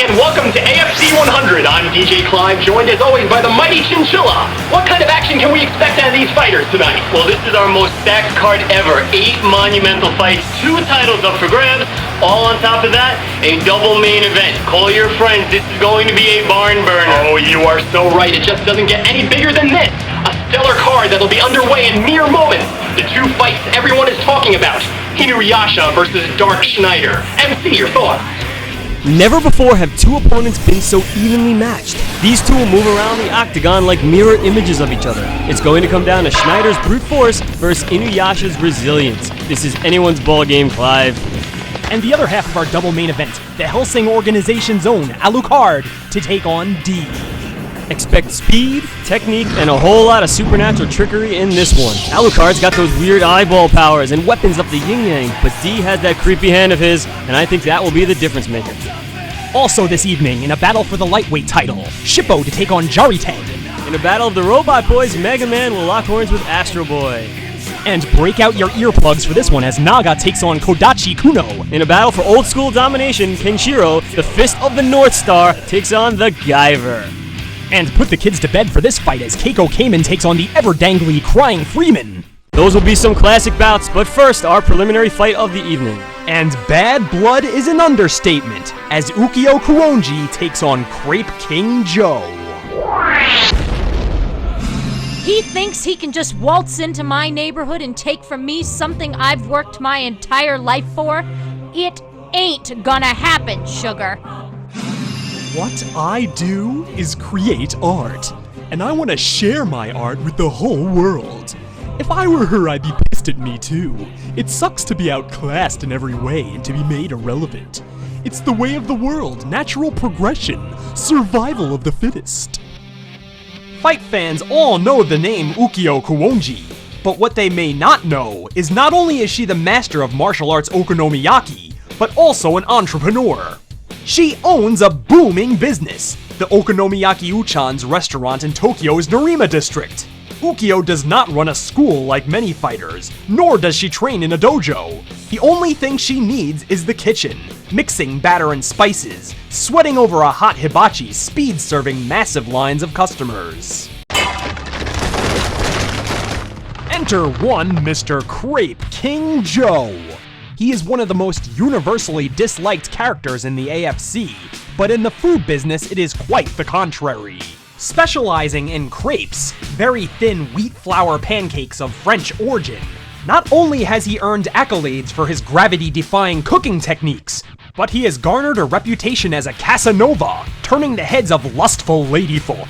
everybody, and welcome to AFC 100. I'm DJ Clive, joined as always by the mighty Chinchilla. What kind of action can we expect out of these fighters tonight? Well, this is our most stacked card ever. 8 monumental fights, 2 titles up for grabs. All on top of that, a double main event. Call your friends, this is going to be a barn burner. Oh, you are so right. It just doesn't get any bigger than this. A stellar card that'll be underway in mere moments. The 2 fights everyone is talking about. Inuyasha versus Dark Schneider. MC, your thoughts? Never before have 2 opponents been so evenly matched. These 2 will move around the octagon like mirror images of each other. It's going to come down to Schneider's brute force versus Inuyasha's resilience. This is anyone's ball game, Clive. And the other half of our double main event, the Hellsing Organization's own Alucard to take on D. Expect speed, technique, and a whole lot of supernatural trickery in this one. Alucard's got those weird eyeball powers and weapons up the yin-yang, but D has that creepy hand of his, and I think that will be the difference maker. Also this evening, in a battle for the lightweight title, Shippo to take on Jariten. In a battle of the Robot Boys, Mega Man will lock horns with Astro Boy. And break out your earplugs for this one as Naga takes on Kodachi Kuno. In a battle for old school domination, Kenshiro, the Fist of the North Star, takes on the Guyver. And put the kids to bed for this fight as Keiko Kamen takes on the ever-dangly Crying Freeman. Those will be some classic bouts, but first, our preliminary fight of the evening. And bad blood is an understatement, as Ukyo Kuonji takes on Crepe King Joe. He thinks he can just waltz into my neighborhood and take from me something I've worked my entire life for? It ain't gonna happen, sugar. What I do is create art, and I want to share my art with the whole world. If I were her, I'd be pissed at me too. It sucks to be outclassed in every way and to be made irrelevant. It's the way of the world, natural progression, survival of the fittest. Fight fans all know the name Ukyo Kuonji, but what they may not know is not only is she the master of martial arts okonomiyaki, but also an entrepreneur. She owns a booming business, the Okonomiyaki Uchan's restaurant in Tokyo's Nerima district. Ukyo does not run a school like many fighters, nor does she train in a dojo. The only thing she needs is the kitchen, mixing batter and spices, sweating over a hot hibachi, speed-serving massive lines of customers. Enter one Mr. Crepe King Joe. He is one of the most universally disliked characters in the AFC, but in the food business it is quite the contrary. Specializing in crepes, very thin wheat flour pancakes of French origin, not only has he earned accolades for his gravity-defying cooking techniques, but he has garnered a reputation as a Casanova, turning the heads of lustful ladyfolk.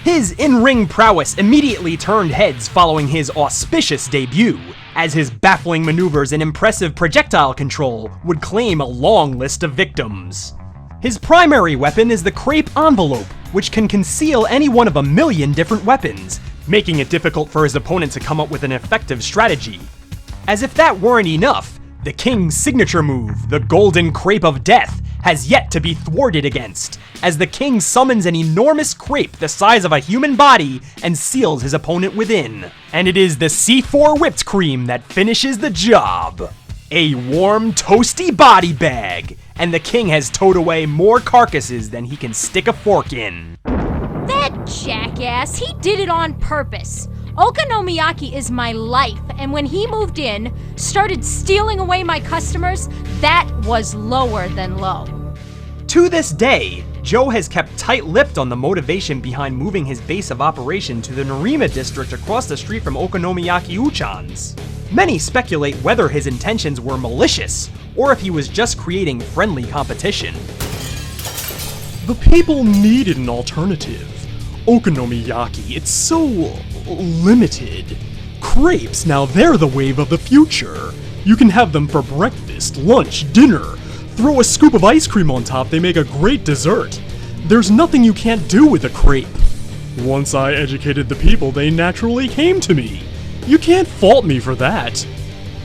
His in-ring prowess immediately turned heads following his auspicious debut, as his baffling maneuvers and impressive projectile control would claim a long list of victims. His primary weapon is the crepe envelope, which can conceal any one of a million different weapons, making it difficult for his opponent to come up with an effective strategy. As if that weren't enough, the king's signature move, the Golden Crepe of Death, has yet to be thwarted against, as the king summons an enormous crepe the size of a human body and seals his opponent within. And it is the C4 whipped cream that finishes the job. A warm, toasty body bag, and the king has towed away more carcasses than he can stick a fork in. That jackass, he did it on purpose. Okonomiyaki is my life, and when he moved in, started stealing away my customers, that was lower than low. To this day, Joe has kept tight-lipped on the motivation behind moving his base of operation to the Nerima district across the street from Okonomiyaki Uchan's. Many speculate whether his intentions were malicious, or if he was just creating friendly competition. The people needed an alternative. Okonomiyaki, it's so limited. Crepes, now they're the wave of the future. You can have them for breakfast, lunch, dinner. Throw a scoop of ice cream on top, they make a great dessert. There's nothing you can't do with a crepe. Once I educated the people, they naturally came to me. You can't fault me for that.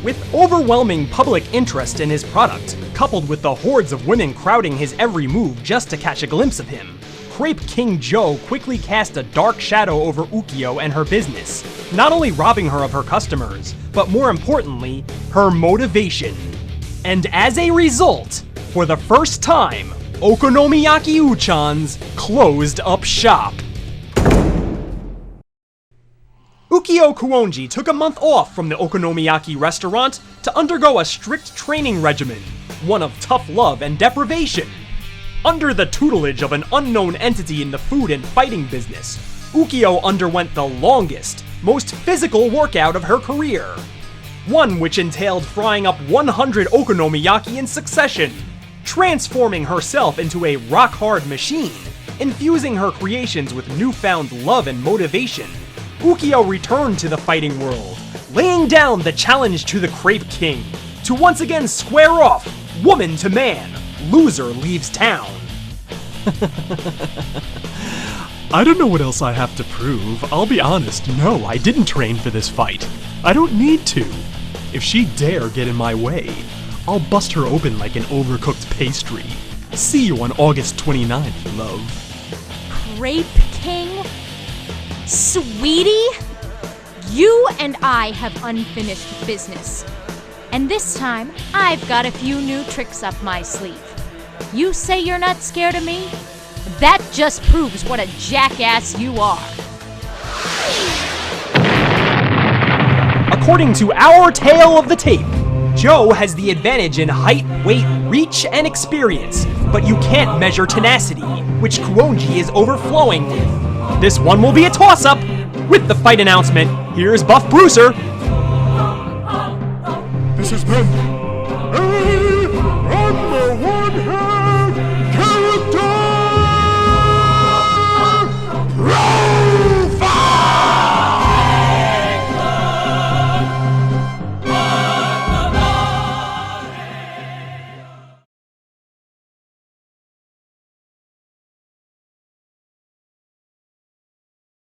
With overwhelming public interest in his product, coupled with the hordes of women crowding his every move just to catch a glimpse of him, Crepe King Joe quickly cast a dark shadow over Ukyo and her business, not only robbing her of her customers, but more importantly, her motivation. And as a result, for the first time, Okonomiyaki Uchan's closed up shop. Ukyo Kuonji took a month off from the Okonomiyaki restaurant to undergo a strict training regimen, one of tough love and deprivation. Under the tutelage of an unknown entity in the food and fighting business, Ukyo underwent the longest, most physical workout of her career. One which entailed frying up 100 okonomiyaki in succession, transforming herself into a rock-hard machine, infusing her creations with newfound love and motivation. Ukyo returned to the fighting world, laying down the challenge to the Crepe King to once again square off, woman to man, loser leaves town. I don't know what else I have to prove. I'll be honest, no, I didn't train for this fight. I don't need to. If she dare get in my way, I'll bust her open like an overcooked pastry. See you on August 29th, love. Crepe King? Sweetie? You and I have unfinished business. And this time, I've got a few new tricks up my sleeve. You say you're not scared of me? That just proves what a jackass you are. According to our tale of the tape, Joe has the advantage in height, weight, reach, and experience, but you can't measure tenacity, which Kuonji is overflowing with. This one will be a toss-up. With the fight announcement, here's Buff Bruiser. This has been